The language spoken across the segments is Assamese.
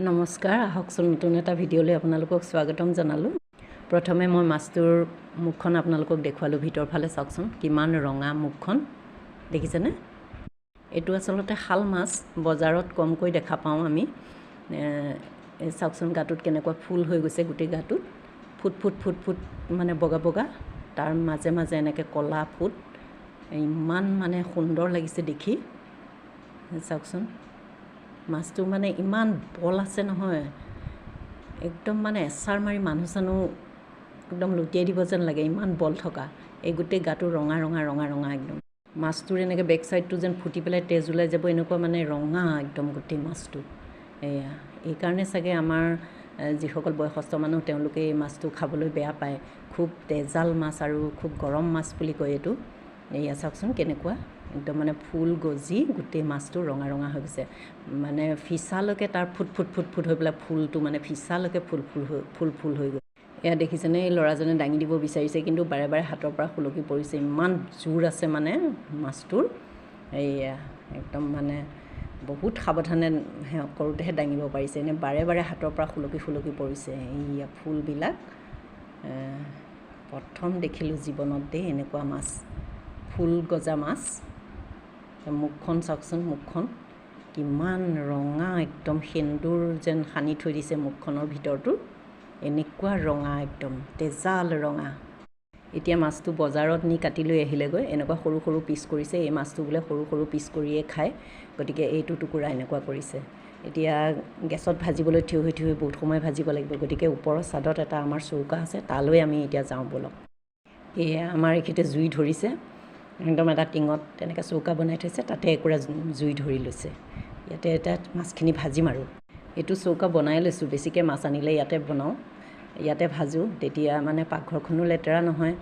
নমস্কাৰ, আহকচোন নতুন এটা ভিডিঅ'লৈ আপোনালোকক স্বাগতম জনালোঁ। প্ৰথমে মই মাছটোৰ মুখখন আপোনালোকক দেখুৱালোঁ। ভিতৰ ফালে চাওকচোন কিমান ৰঙা মুখখন, দেখিছেনে? এইটো আচলতে শাল মাছ, বজাৰত কমকৈ দেখা পাওঁ আমি। চাওকচোন গাটোত কেনেকুৱা ফুল হৈ গৈছে, গোটেই গাটোত ফুট ফুট ফুট ফুট মানে বগা বগা, তাৰ মাজে মাজে এনেকৈ ক'লা ফুট। ইমান মানে সুন্দৰ লাগিছে দেখি। চাওকচোন মাছটো মানে ইমান বল আছে নহয়, একদম মানে এচাৰ মাৰি মানুহ চানুহ একদম লুটিয়াই দিব যেন লাগে, ইমান বল থকা। এই গোটেই গাটো ৰঙা ৰঙা ৰঙা ৰঙা একদম। মাছটোৰ এনেকৈ বেক চাইডটো যেন ফুটি পেলাই তেজ ওলাই যাব, এনেকুৱা মানে ৰঙা একদম গোটেই মাছটো। এইকাৰণে চাগে আমাৰ যিসকল বয়সস্থ মানুহ তেওঁলোকে এই মাছটো খাবলৈ বেয়া পায়। খুব তেজাল মাছ আৰু খুব গৰম মাছ বুলি কয় এইটো। এয়া চাওকচোন কেনেকুৱা একদম মানে ফুল গজি গোটেই মাছটো ৰঙা ৰঙা হৈ গৈছে। মানে ফিচালৈকে তাৰ ফুট ফুট ফুট ফুট হৈ পেলাই ফুলটো মানে ফিচালৈকে ফুল হৈ গ'ল। এয়া দেখিছেনে, এই ল'ৰাজনে দাঙি দিব বিচাৰিছে কিন্তু বাৰে বাৰে হাতৰ পৰা সুলকি পৰিছে। ইমান জোৰ আছে মানে মাছটোৰ। এইয়া একদম মানে বহুত সাৱধানে কৰোঁতেহে দাঙিব পাৰিছে, এনে বাৰে বাৰে হাতৰ পৰা সুলকি পৰিছে। এইয়া ফুলবিলাক প্ৰথম দেখিলোঁ জীৱনত দেই এনেকুৱা মাছ, ফুল গজা মাছ। মুখখন চাওকচোন, মুখখন কিমান ৰঙা, একদম সেন্দুৰ যেন সানি থৈ দিছে মুখখনৰ ভিতৰটো। এনেকুৱা ৰঙা, একদম তেজাল ৰঙা। এতিয়া মাছটো বজাৰত নি কাটি লৈ আহিলেগৈ, এনেকুৱা সৰু সৰু পিচ কৰিছে। এই মাছটো বোলে সৰু সৰু পিচ কৰিয়ে খায়, গতিকে এইটো টুকুৰা এনেকুৱা কৰিছে। এতিয়া গেছত ভাজিবলৈ থিয় হৈ বহুত সময় ভাজিব লাগিব, গতিকে ওপৰৰ ছাদত এটা আমাৰ চৌকা আছে, তালৈ আমি এতিয়া যাওঁ ব'লক। এয়া আমাৰ এইখিনিতে জুই ধৰিছে, একদম এটা টিঙত তেনেকৈ চৌকা বনাই থৈছে, তাতে একুৰা জুই ধৰি লৈছে। ইয়াতে এটা মাছখিনি ভাজিম আৰু। এইটো চৌকা বনাই লৈছোঁ, বেছিকৈ মাছ আনিলে ইয়াতে বনাওঁ, ইয়াতে ভাজোঁ, তেতিয়া মানে পাকঘৰখনো লেতেৰা নহয়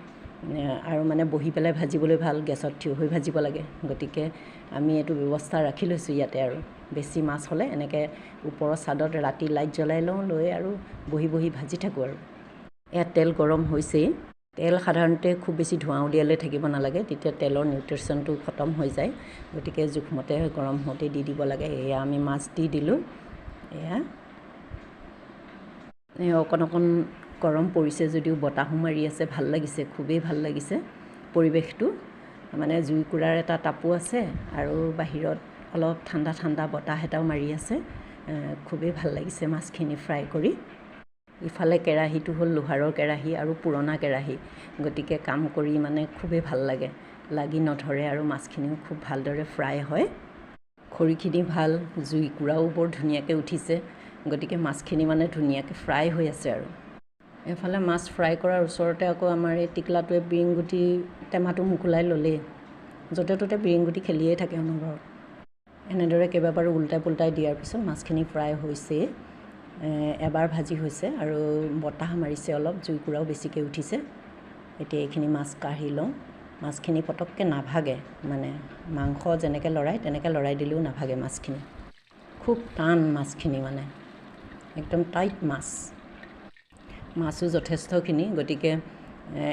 আৰু মানে বহি পেলাই ভাজিবলৈ ভাল। গেছত থিয় হৈ ভাজিব লাগে, গতিকে আমি এইটো ব্যৱস্থা ৰাখি লৈছোঁ ইয়াতে। আৰু বেছি মাছ হ'লে এনেকৈ ওপৰৰ ছাদত ৰাতি লাইট জ্বলাই লওঁ, লৈ আৰু বহি বহি ভাজি থাকোঁ আৰু। ইয়াত তেল গৰম হৈছেই। তেল সাধাৰণতে খুব বেছি ধোঁৱা উলিয়ালে থাকিব নালাগে, তেতিয়া তেলৰ নিউট্ৰিশ্যনটো খতম হৈ যায়, গতিকে জোখমতে গৰম হওঁতে দি দিব লাগে। এয়া আমি মাছ দি দিলোঁ। এয়া অকণ অকণ গৰম পৰিছে যদিও বতাহো মাৰি আছে, ভাল লাগিছে, খুবেই ভাল লাগিছে পৰিৱেশটো। মানে জুইকুৰাৰ এটা তাপো আছে আৰু বাহিৰত অলপ ঠাণ্ডা ঠাণ্ডা বতাহ এটাও মাৰি আছে। খুবেই ভাল লাগিছে মাছখিনি ফ্ৰাই কৰি। ইফালে কেৰাহীটো হ'ল লোহাৰৰ কেৰাহী আৰু পুৰণা কেৰাহী, গতিকে কাম কৰি মানে খুবেই ভাল লাগে, লাগি নধৰে আৰু মাছখিনিও খুব ভালদৰে ফ্ৰাই হয়। খৰিখিনি ভাল, জুইকুৰাও বৰ ধুনীয়াকৈ উঠিছে, গতিকে মাছখিনি মানে ধুনীয়াকৈ ফ্ৰাই হৈ আছে আৰু। এফালে মাছ ফ্ৰাই কৰাৰ ওচৰতে আকৌ আমাৰ এই টিকলাটোৱে বিৰিংগুটি টেমাটো মোকোলাই ল'লেই। য'তে ত'তে বিৰিংগুটি খেলিয়েই থাকে অনবৰত। এনেদৰে কেইবাবাৰো উল্টাই পুল্টাই দিয়াৰ পিছত মাছখিনি ফ্ৰাই হৈছেই। এবাৰ ভাজি হৈছে আৰু বতাহ মাৰিছে অলপ, জুইকুৰাও বেছিকৈ উঠিছে। এতিয়া এইখিনি মাছ কাঢ়ি লওঁ। মাছখিনি পটককৈ নাভাগে, মানে মাংস যেনেকৈ লৰাই তেনেকৈ লৰাই দিলেও নাভাগে মাছখিনি। খুব টান মাছখিনি, মানে একদম টাইট মাছ। মাছো যথেষ্টখিনি, গতিকে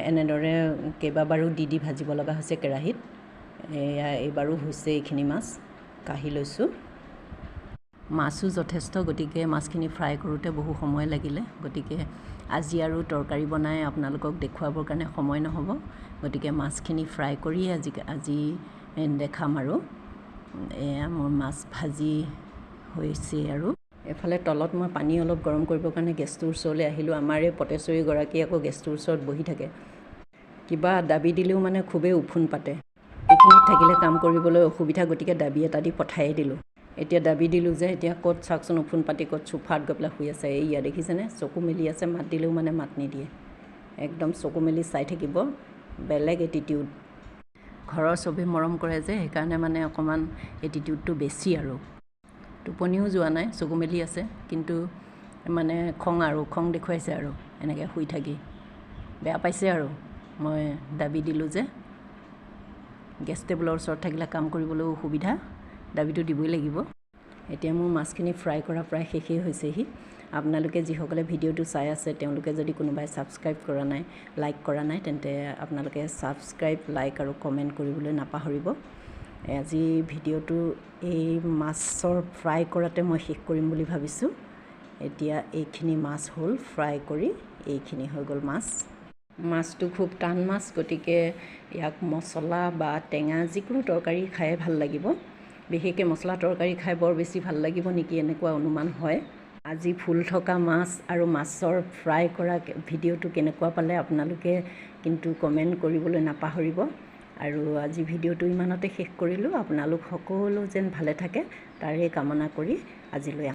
এনেদৰে কেইবাবাৰো দি ভাজিব লগা হৈছে কেৰাহীত। এইবাৰো হৈছে এইখিনি মাছ, কাঢ়ি লৈছোঁ। মাছো যথেষ্ট, গতিকে মাছখিনি ফ্ৰাই কৰোঁতে বহু সময় লাগিলে, গতিকে আজি আৰু তৰকাৰী বনাই আপোনালোকক দেখুৱাবৰ কাৰণে সময় নহ'ব, গতিকে মাছখিনি ফ্ৰাই কৰিয়ে আজি দেখাম আৰু। এয়া মোৰ মাছ ভাজি হৈছে আৰু। এফালে তলত মই পানী অলপ গৰম কৰিবৰ কাৰণে গেছটোৰ ওচৰলৈ আহিলোঁ। আমাৰ এই পটেশ্বৰীগৰাকী আকৌ গেছটোৰ ওচৰত বহি থাকে, কিবা দাবী দিলেও মানে খুবেই উফোন পাতে। এইখিনিত থাকিলে কাম কৰিবলৈ অসুবিধা, গতিকে দাবী এটা দি পঠাই দিলোঁ। এতিয়া দাবী দিলোঁ যে এতিয়া ক'ত চাওকচোন উফোন পাতি ক'ত চোফাত গৈ পেলাই শুই আছে। এইয়া দেখিছেনে, চকু মেলি আছে, মাত দিলেও মানে মাত নিদিয়ে, একদম চকু মেলি চাই থাকিব, বেলেগ এটিটিউড। ঘৰৰ চবেই মৰম কৰে যে, সেইকাৰণে মানে অকণমান এটিটিউডটো বেছি আৰু। টোপনিও যোৱা নাই, চকু মেলি আছে, কিন্তু মানে খং দেখুৱাইছে আৰু এনেকৈ শুই থাকি। বেয়া পাইছে আৰু মই দাবী দিলোঁ যে। গেছ টেবুলৰ ওচৰত থাকিলে কাম কৰিবলৈও অসুবিধা, দাবীটো দিবই লাগিব। এতিয়া মোৰ মাছখিনি ফ্ৰাই কৰা প্ৰায় শেষেই হৈছেহি। আপোনালোকে যিসকলে ভিডিঅ'টো চাই আছে, তেওঁলোকে যদি কোনোবাই ছাবস্ক্ৰাইব কৰা নাই, লাইক কৰা নাই, তেন্তে আপোনালোকে ছাবস্ক্ৰাইব, লাইক আৰু কমেণ্ট কৰিবলৈ নাপাহৰিব। আজি ভিডিঅ'টো এই মাছৰ ফ্ৰাই কৰাতে মই শেষ কৰিম বুলি ভাবিছোঁ। এতিয়া এইখিনি মাছ হ'ল ফ্ৰাই কৰি, এইখিনি হৈ গ'ল মাছ। মাছটো খুব টান মাছ, গতিকে ইয়াক মছলা বা টেঙা যিকোনো তৰকাৰী খাই ভাল লাগিব। বিশেষকৈ মছলা তৰকাৰী খাই বৰ বেছি ভাল লাগিব নেকি, এনেকুৱা অনুমান হয়। আজি ফুল থকা মাছ আৰু মাছৰ ফ্ৰাই কৰা ভিডিঅ'টো কেনেকুৱা পালে আপোনালোকে কিন্তু কমেণ্ট কৰিবলৈ নাপাহৰিব। আৰু আজি ভিডিঅ'টো ইমানতে শেষ কৰিলোঁ। আপোনালোক সকলো যেন ভালে থাকে তাৰে কামনা কৰি আজিলৈ